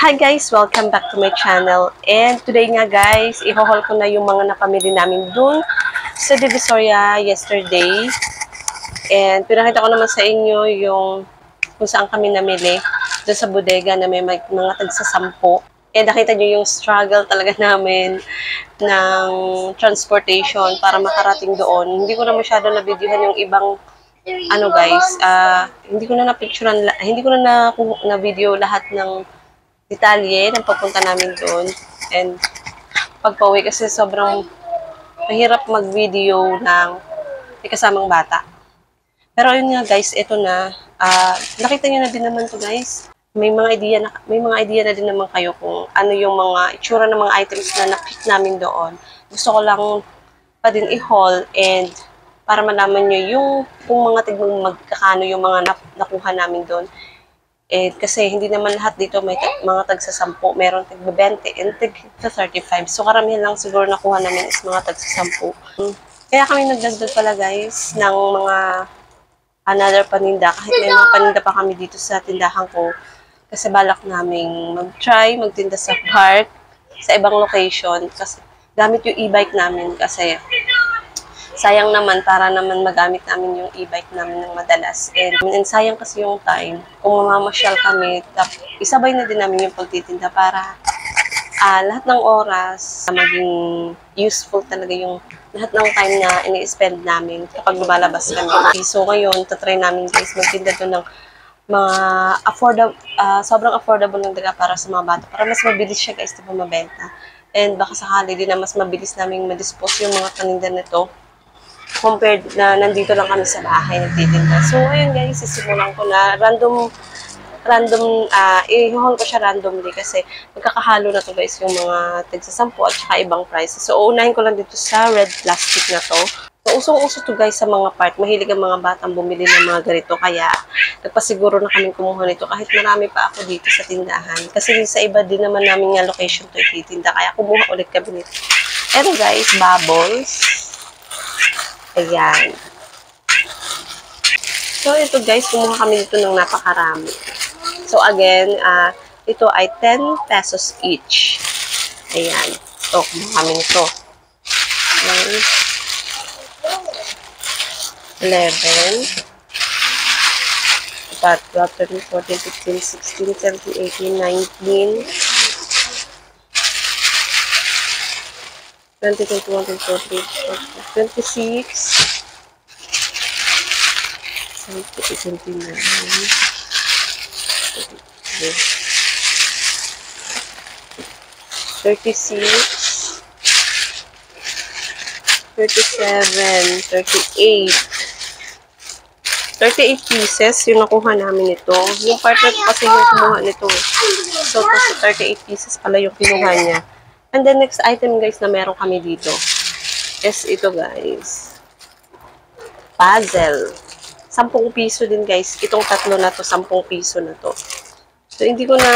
Hi guys! Welcome back to my channel. And today nga guys, i-haul ko na yung mga napamili namin dun sa Divisoria yesterday. And pinakita ko naman sa inyo yung kung saan kami namili. Doon sa bodega na may mga tagsasampo. And nakita nyo yung struggle talaga namin ng transportation para makarating doon. Hindi ko na masyado na-videohan yung ibang guys, hindi ko na na-picturean, hindi ko na video lahat ng detalye ng papunta namin doon. And pagpauwi kasi sobrang mahirap mag-video ng may kasamang bata. Pero yun nga guys, ito na. Nakita nyo na din naman to guys. May mga idea na din naman kayo kung ano yung mga itsura ng mga items na na-pick namin doon. Gusto ko lang pa din i-haul and para malaman nyo yung kung mga tigmang magkakano yung mga nakuha namin doon. Kasi hindi naman lahat dito may mga tagsa-10. Meron tig-20 and tig-35. So karamihan lang siguro nakuha namin is mga tagsa-10. Kaya kami nagdagdag pala guys ng mga another paninda. Kahit may mga paninda pa kami dito sa tindahan ko. Kasi balak naming magtinda sa park, sa ibang location. Kasi gamit yung e-bike namin kasi sayang naman para naman magamit namin yung e-bike namin ng madalas. And sayang kasi yung time. Kung mamamasyal kami, isabay na din namin yung pagtitinda para lahat ng oras maging useful talaga yung lahat ng time na ini-spend namin kapag lumalabas kami. So ngayon, tatry namin guys magtinda doon ng mga sobrang affordable ng daga para sa mga bata. Para mas mabilis siya guys, diba mabenta. And baka sakali din na mas mabilis namin ma-dispose yung mga paninda nito compared na nandito lang kami sa bahay nagtitinda. So, ayun guys, sisimulan ko na i-haul ko siya randomly kasi magkakahalo na to guys yung mga tig-10 at saka ibang prices. So, uunahin ko lang dito sa red plastic na to. So, usong-uso to guys sa mga park. Mahilig ang mga batang bumili ng mga ganito. Kaya, nagpasiguro na kami kumuha nito kahit marami pa ako dito sa tindahan. Kasi sa iba din naman namin nga location to ititinda. Kaya kumuha ulit kami nito. Pero guys, bubbles. Ayan. So, ito guys, kumuha kami dito ng napakarami. So, again, ito ay 10 pesos each. Ayan. So, kumuha kami nito. 11, 12, 13, 14, 15, 16, 17, 18, 19, 20, 21, 22, 23, 26, 29, 36, 37, 38 pieces yung nakuha namin ito. Yung partner ko kasi yung kumuha nito. So, 38 pieces pala yung kinuha niya. And the next item guys na meron kami dito is ito guys. Puzzle. 10 piso din guys. Itong tatlo na to, 10 piso na to. So, hindi ko na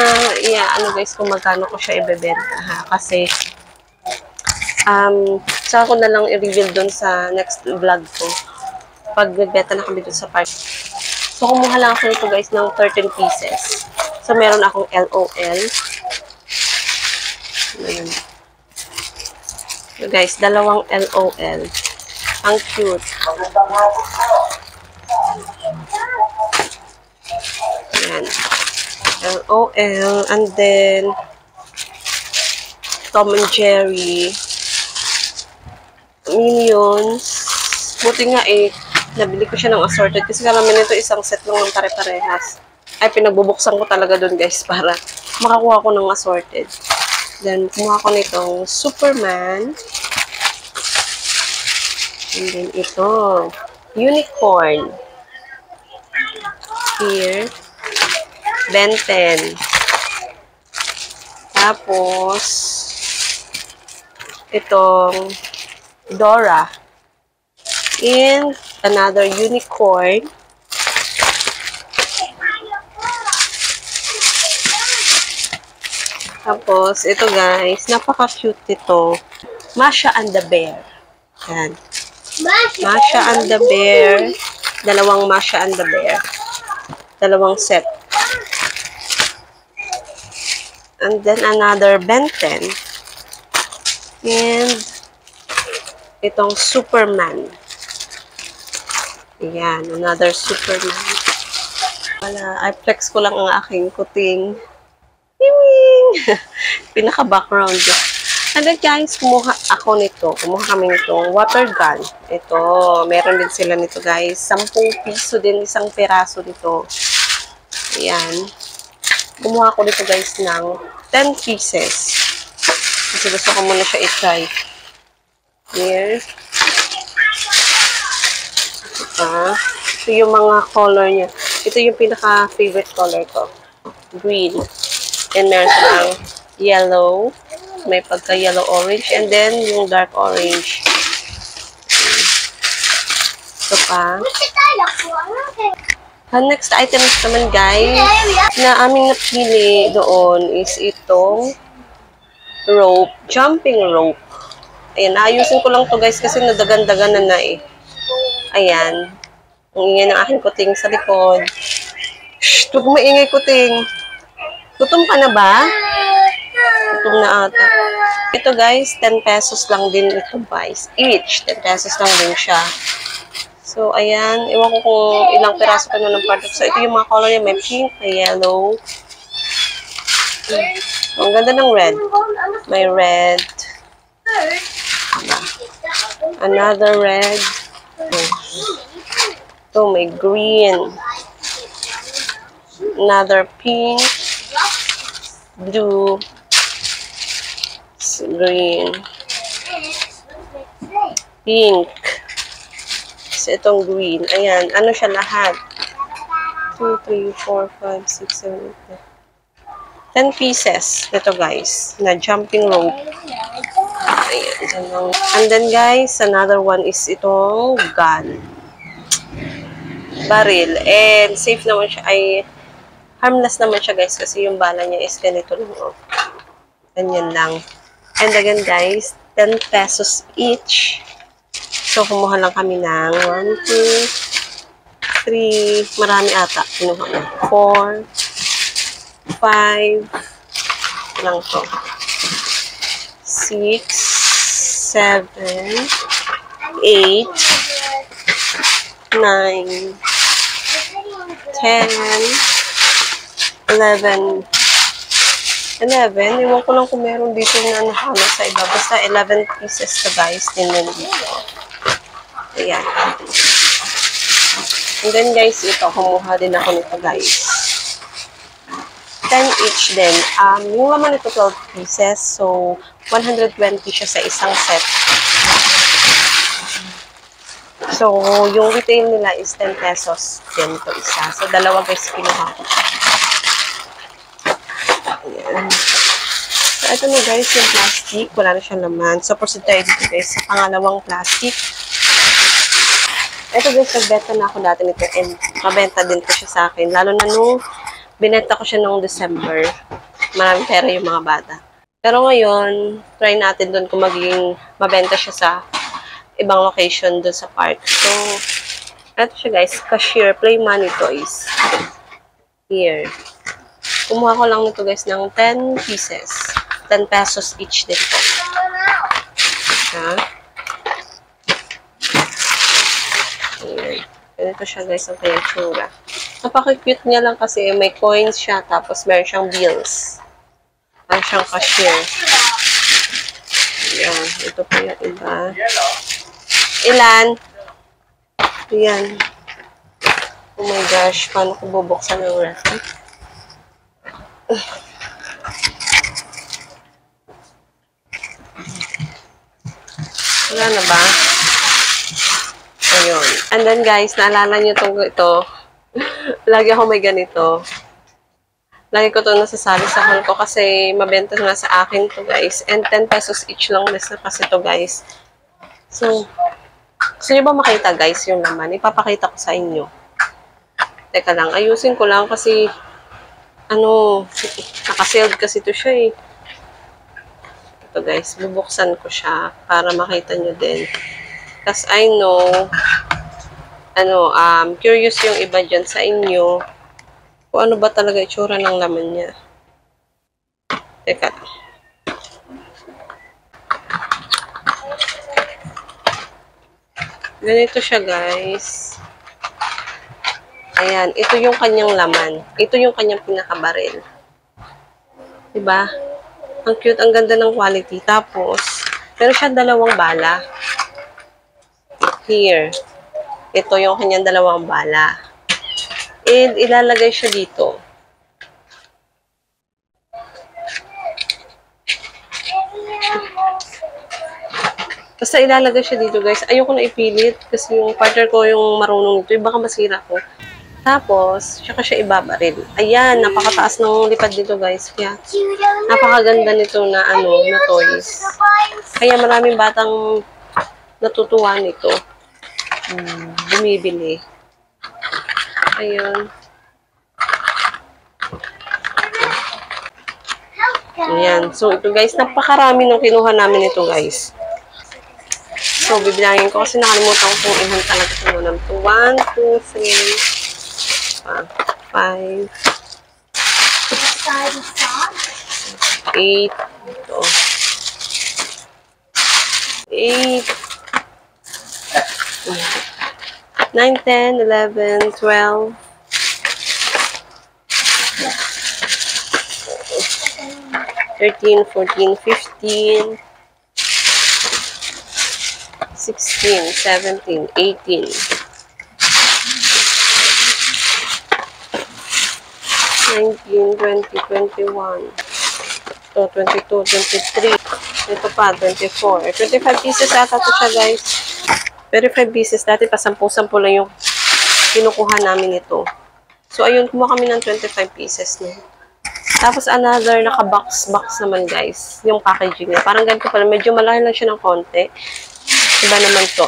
guys kung magkano ko siya ibebenta ha. Kasi, saka ko na lang i-reveal dun sa next vlog ko. Pag beta na kami dun sa park. So, kumuha lang ako nito guys ng 13 pieces. So, meron akong LOL. Ayan. So, guys, dalawang LOL. Ang cute. Ayan. LOL. And then, Tom and Jerry. Minions. Buti nga nabili ko siya ng assorted. Kasi karamihan nito isang set lang ng pare-parehas. Ay, pinagbubuksan ko talaga dun guys para makakuha ko ng assorted. Then, kumuha ko nitong Superman. And then, ito. Unicorn. Here. Ben 10. Tapos, itong Dora. And, another unicorn. Tapos, ito guys, napaka-cute ito. Masha and the Bear. Yan. Masha and the Bear. Dalawang Masha and the Bear. Dalawang set. And then another Ben 10. And itong Superman. Ayan, another Superman. Wala, I flex ko lang ang aking kuting. Pinaka-background. And then guys, kumuha ako nito. Kumuha kami nito. Water gun. Ito, meron din sila nito guys. 10 piso din, isang peraso nito. Ayan. Kumuha ko dito guys ng 10 pieces. Kasi gusto ko muna siya i-try. Here. Ito yung mga color niya. Ito yung pinaka-favorite color ko. Green. And meron silang yellow. May pagka-yellow orange. And then, yung dark orange. Ito pa. Ang next items naman guys, na aming napili doon is itong rope. Jumping rope. Ayan, ayusin ko lang to guys kasi nadagan-dagan na eh. Ayan. Ang ingay ng aking kuting sa likod. Shhh! Huwag maingay kuting. Gutom ka na ba? Gutom na ata. Ito guys, 10 pesos lang din ito guys. Each, 10 pesos lang din siya. So, ayan. Iwan ko kung ilang peraso ka na ng part. So, ito yung mga color niya. May pink, may yellow. Ang ganda ng red. May red. Another red. Ito, may green. Another pink. Blue. Green. Pink. So, itong green. Ayan. Ano siya lahat? 2, 3, 4, 5, 6, 7, 8, 10 pieces. Ito guys. Na jumping rope. Ayan. And then guys, another one is itong gun. Baril. And safe naman siya. Ay, harmless naman siya guys. Kasi yung bala niya is ganito lang. Oh. Ganyan lang. And again guys, 10 pesos each. So, kumuha lang kami ng 1, 2, 3, marami ata. Kinuha na. 4, 5, lang to. 6, 7, 8, 9, 10, 11. 11. Iwan ko lang kung meron dito na nahalo sa iba. Basta 11 pieces ka guys. Din lang dito. Ayan. And then guys, ito, kumuha din ako nito guys. 10 each din. Yung naman ito 12 pieces. So, 120 siya sa isang set. So, yung retail nila is 10 pesos din ito isa. So, dalawa guys, kinuha ko. Ayan. So, ito na guys, yung plastic. Wala na siyang laman. So, proceed tayo dito guys sa pangalawang plastic. Ito guys, nagbenta na ako dati nito and mabenta din ko siya sa akin. Lalo na nung binenta ko siya noong December. Maraming pera yung mga bata. Pero ngayon, try natin doon kung magiging mabenta siya sa ibang location doon sa park. So, ito siya guys, cashier, play money toys. Here. Kumuha ko lang nito guys ng 10 pieces. 10 pesos each din po. Ha? Ganito siya guys ang kanyang tsura. Napaka-cute niya lang kasi may coins siya tapos meron siyang bills. Meron siyang cashier. Ayan. Ito po yung iba. Ilan? Ayan. Oh my gosh. Paano ko bubuksan ng ref? Wala na ba? Ayun. And then guys, naalala nyo ito. Lagi ako may ganito. Lagi ko ito nasasali sa haul ko kasi mabenta na sa akin to guys. And 10 pesos each lang less na kasi to guys. So, gusto nyo ba makita guys yung laman? Ipapakita ko sa inyo. Teka lang, ayusin ko lang kasi nakasealed kasi to siya eh. Ito guys, bubuksan ko siya para makita nyo din. Because I know, curious yung iba dyan sa inyo kung ano ba talaga itsura ng laman niya. Teka. Ganito siya, guys. Ayan, ito yung kanyang laman. Ito yung kanyang pinakabaril. Diba? Ang cute, ang ganda ng quality. Tapos, meron siya dalawang bala. Here. Ito yung kanyang dalawang bala. And ilalagay siya dito. Basta ilalagay siya dito, guys. Ayoko na ipilit kasi yung partner ko yung marunong ito. Baka masira ko. Tapos, tsaka siya ibabaril. Ayan, napakataas ng lipad dito, guys. Kaya, napakaganda nito na, na toys. Kaya maraming batang natutuwa nito. Bumibili. Ayun. Ayan. So, ito, guys. Napakarami nung kinuha namin ito, guys. So, bibilangin ko kasi nakalimutan ko kung ilan talaga ito mo ng 1, 2, 3, 5, 8, ito. 8, 9, 10, 11, 12, 13, 14, 15, 16, 17, 18, 19, 20, 21, ito, 22, 23, ito pa, 24, 25 pieces ata ito siya, guys. 25 pieces, dati pa 10-10 lang yung kinukuha namin ito. So, ayun, kumuha kami ng 25 pieces, no? Tapos, another naka-box naman, guys, yung packaging niya. Parang ganito pala, medyo malaki lang siya ng konti. Iba naman to,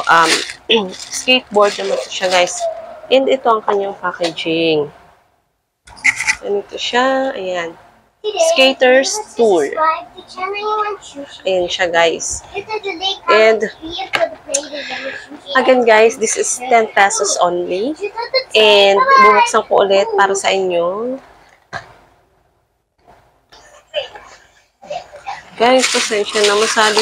skateboard naman to siya, guys. And ito ang kanyang packaging. Ganito siya, ayan. Skaters Tour. Ayan siya, guys. And, again, guys, this is 10 pesos only. And, bubuksan ko ulit para sa inyo. Guys, pasensya na, masyado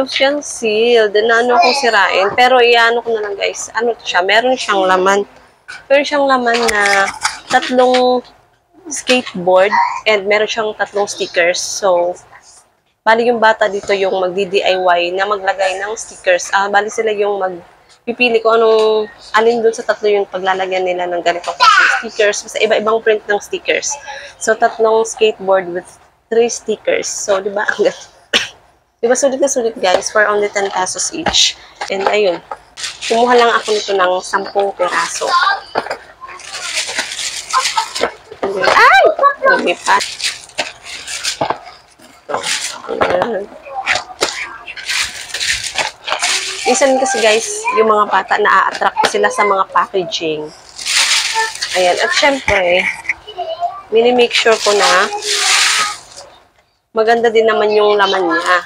siyang sealed. Na ano akong sirain. Pero, iano ko na lang, guys. Ano to siya? Meron siyang laman. Meron siyang laman na 3 skateboard and meron siyang 3 stickers. So, bali yung bata dito yung magdi-DIY na maglagay ng stickers. Bali sila yung magpipili ko anong alin dun sa 3 yung paglalagyan nila ng ganitong stickers. Basta iba-ibang print ng stickers. So, 3 skateboard with 3 stickers. So, di ba? Diba sulit na sulit, guys, for only 10 pesos each. And ayun. Kumuha lang ako nito ng 10 peraso. Ay! Lumipat. Minsan kasi, guys, yung mga bata na-attract sila sa mga packaging. Ayan. At syempre, mini-make sure ko na maganda din naman yung laman niya.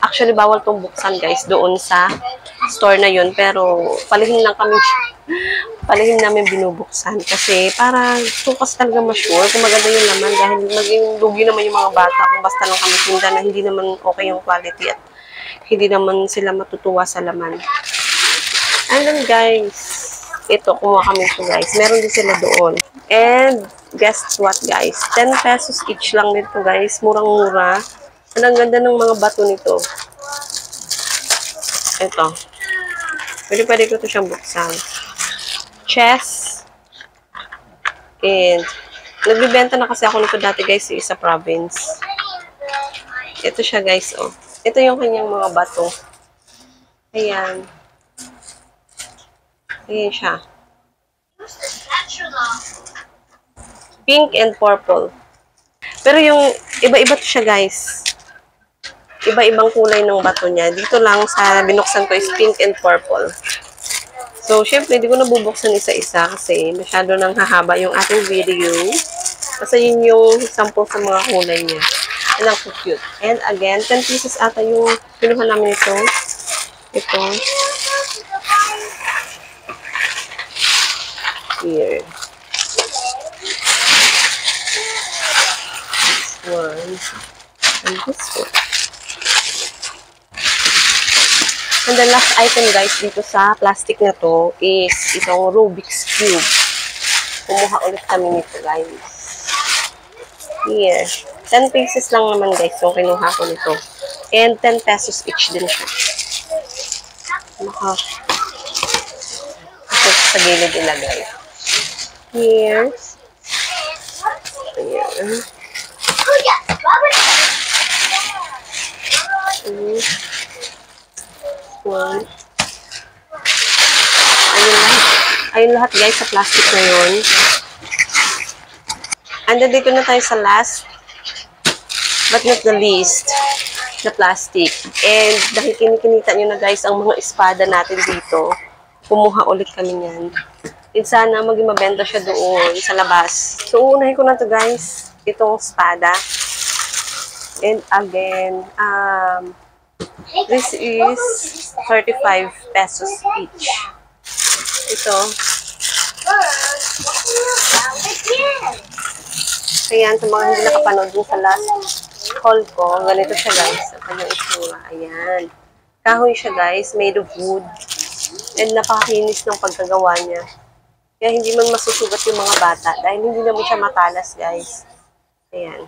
Actually, bawal tong buksan, guys, doon sa store na yun. Pero, palihim namin binubuksan. Kasi, para tukas talaga ma-sure kung maganda yung laman. Dahil maging lugi naman yung mga bata kung basta lang kami tinda na hindi naman okay yung quality at hindi naman sila matutuwa sa laman. And then, guys, ito, kumuha kami ito, guys. Meron din sila doon. And, guess what, guys? 10 pesos each lang nito, guys. Murang-mura. Ang ganda ng mga bato nito. Ito. Pwede ko ito siyang buksan. Chess. And, nagbibenta na kasi ako nito dati, guys, sa province. Ito siya, guys, oh. Ito yung kanyang mga bato. Ayan. Ayan siya. Pink and purple. Pero yung iba-iba to siya, guys. Iba-ibang kulay ng bato niya. Dito lang sa binuksan ko is pink and purple. So, syempre, hindi ko nabubuksan isa-isa kasi masyado nang hahaba yung ating video. Kasi yun yung sample sa mga kulay niya. And ang cute. And again, 10 pieces ata yung pinuha namin ito. Ito. Here. one. And this one. And the last item guys dito sa plastic na to is itong Rubik's Cube. Kumuha ulit kami nito guys. Here. 10 pieces lang naman guys yung kinuha ko nito. And 10 pesos each din siya. Ito sa gilid ilagay. Here. Ayan. One. Ayun lahat guys sa plastic na yun. And then dito na tayo sa last but not the least, the plastic. And dahil kinikinita nyo na guys ang mga espada natin dito, kumuha ulit kami niyan. And sana maging mabenta siya doon sa labas. So uunahin ko na to guys, itong espada. And again, this is 35 pesos each. Ito. Ayan, sa mga hindi nakapanood dun sa last haul ko, ganito siya guys. Ang kanyang itsura. Ayan. Kahoy siya guys, made of wood. And napakakinis ng pagkagawa niya. Kaya hindi man masusugat yung mga bata. Dahil hindi naman siya matalas guys. Ayan.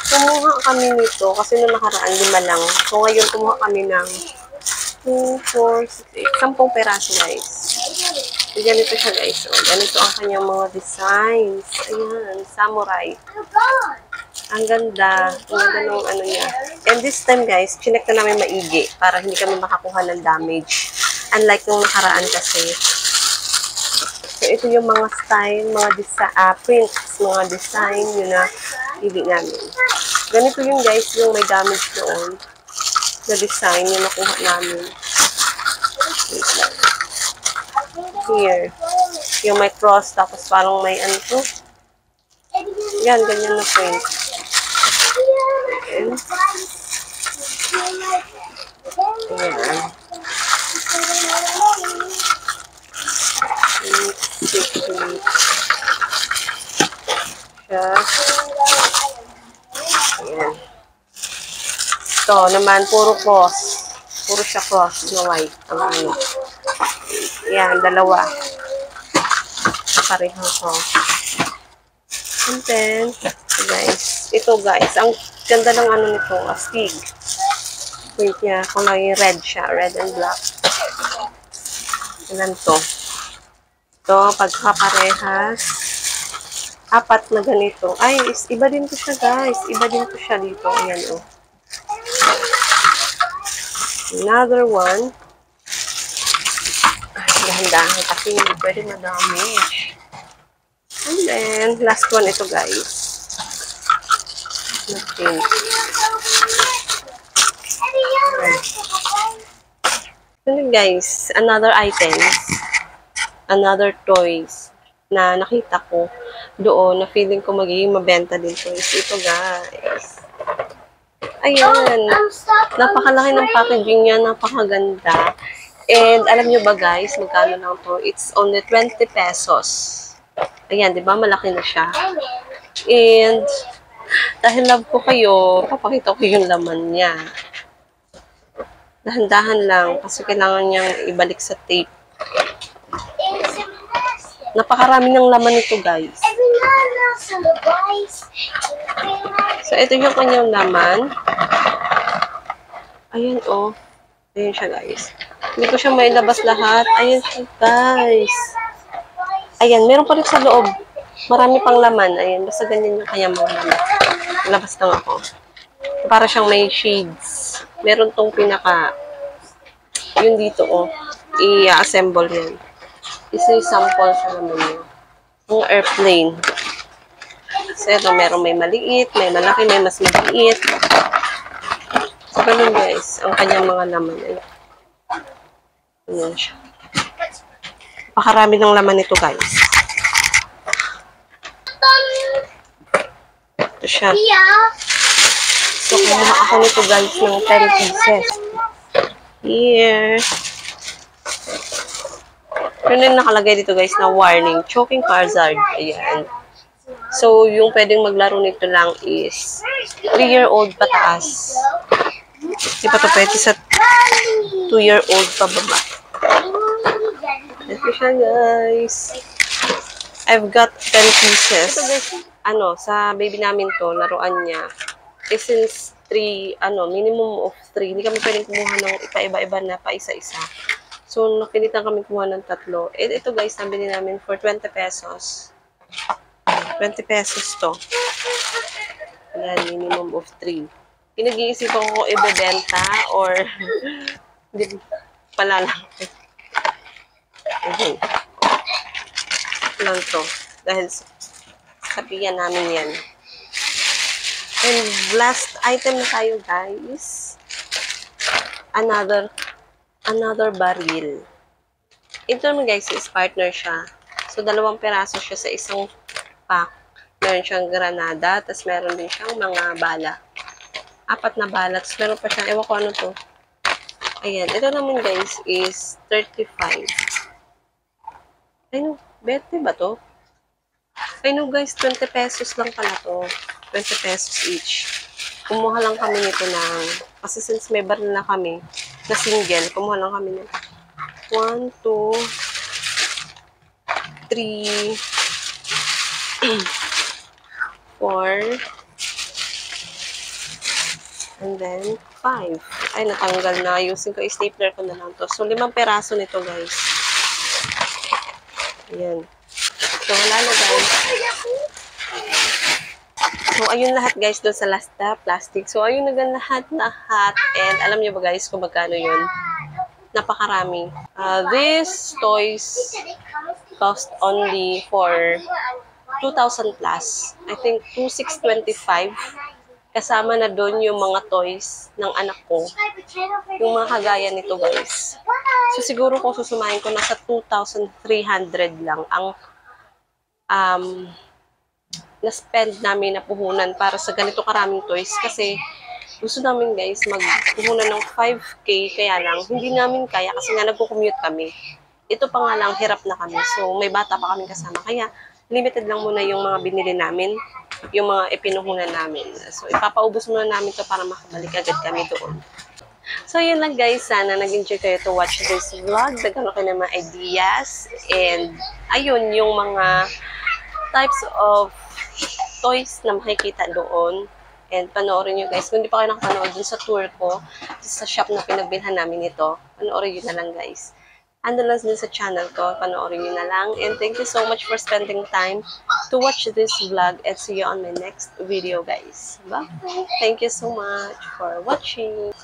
Kumuha kami nito kasi nung nakaraan 5 lang. So ngayon kumuha kami ng 2, 4, 6, 8, 10 peraso guys. So, ganito siya guys. So, ganito ang kanyang mga designs. Ayan, samurai. Ang ganda. Ang ganda ng ano niya. And this time guys, chinek na namin maigi para hindi kami makakuha ng damage. Unlike nung nakaraan kasi. So ito yung mga style, mga prints, mga design yun na pili namin. Ganito yung guys, yung may damage doon na design yung nakuha namin. Wait lang. Here. Yung may cross, tapos parang may ano to. Yan, ganyan na print. Ayan. Ayan. Ayan. Ito naman, puro cross. Puro siya cross na white. Ang ano. Ayan, 2. Pareho ko. And then, guys, ito guys, ang ganda ng ano nito, astig. Wait niya, kulay red siya, red and black. Ayan to. Ito, pagkaparehas. 4 na ganito. Ay, iba din to siya guys. Iba din to siya dito. Ayan o. Another one. Dahan-dahan kasi hindi pwede ma-damage. And then, last one ito guys. Nothing. And guys, another item. Another toys na nakita ko doon na feeling ko magiging mabenta din to is ito guys. Ayan. Napakalaki ng packaging niya. Napakaganda. And alam nyo ba guys, magkano lang to? It's only 20 pesos. Ayan, di ba? Malaki na siya. And dahil love ko kayo, papakita ko yung laman niya. Dahan-dahan lang kasi kailangan niyang ibalik sa tape. Napakarami ng laman nito guys. So ito yung kanyang laman. Ayan oh. Ayan siya guys. Hindi ko siya mailabas lahat. Ayan siya guys. Ayan, meron pa rin sa loob. Marami pang laman. Ayan, basta ganyan yung kanyang mga laman. Labas lang ako. Para siyang may shades. Meron tong pinaka yun dito oh. I-assemble yan. Isa yung sample sa naman yun. Yung airplane. So, ito, meron may maliit, may malaki, may mas maliit. So, ganun guys, ang kanyang mga laman. Ayan siya. Pakarami ng laman nito guys. Ito siya. So, kumuha ako nito guys ng 10 pieces. Here. Yun yung nakalagay dito guys na warning, choking hazard. Ayan. So, yung pwedeng maglaro nito lang is 3-year-old pataas. Di pa to pwede sa 2-year-old pababa. Ito siya guys. I've got 10 pieces. Ito guys, sa baby namin to, laruan niya. Since 3, minimum of 3. Hindi kami pwedeng kumuha ng iba-iba na pa isa-isa. So, napilitan kami kumuha ng 3. Ito guys, nabili namin for 20 pesos. 20 pesos to. Ayan, minimum of 3. Pinag-iisipan ko kung ibebenta or hindi pala lang. Okay. Lang to. Dahil sabihan namin yan. And last item na tayo guys. Another baril. Ito naman guys is partner siya. So 2 peraso siya sa isang pack. Meron siyang granada, tapos meron din siyang mga bala. 4 na bala, tapos meron pa siyang, ewan ko ano to. Ayan, ito naman guys is 35. Ay no, 20 ba to? Ay no guys, 20 pesos lang pala to. 20 pesos each. Kumuha lang kami nito ng, kasi since may baril na kami, na single, kumuha lang kami ng 1, 2, 3, 4, and then 5. Ay, natanggal na. Ayusin ko, stapler ko na lang to. So, 5 peraso nito, guys. Ayan. So, wala na, guys. So, ayun lahat, guys, doon sa last na plastic. So, ayun na lahat. And, alam niyo ba, guys, kung magkano yun? Napakarami. These toys cost only for 2,000 plus. I think 2,625. Kasama na doon yung mga toys ng anak ko. Yung mga kagaya nito guys. So siguro kung susumahin ko, nasa 2,300 lang ang na-spend namin na puhunan para sa ganito karaming toys. Kasi gusto namin guys magpuhunan ng 5K, kaya lang hindi namin kaya kasi nga nagko-commute kami. Ito pa nga lang, hirap na kami. So may bata pa kami kasama. Kaya limited lang muna yung mga binili namin, yung mga ipinuhunan namin. So, ipapaubos muna namin to para makabalik agad kami doon. So, yun lang guys. Sana nag-enjoy kayo to watch this vlog. Nagkaroon kayo ng mga ideas. And, ayun, yung mga types of toys na makikita doon. And, panoorin nyo guys. Kung hindi pa kayo nakapanood dun sa tour ko, sa shop na pinagbilhan namin ito, panoorin nyo na lang guys. Ando lang din sa channel ko, panoorin nyo na lang. And thank you so much for spending time to watch this vlog and see you on my next video, guys. Bye! Thank you so much for watching.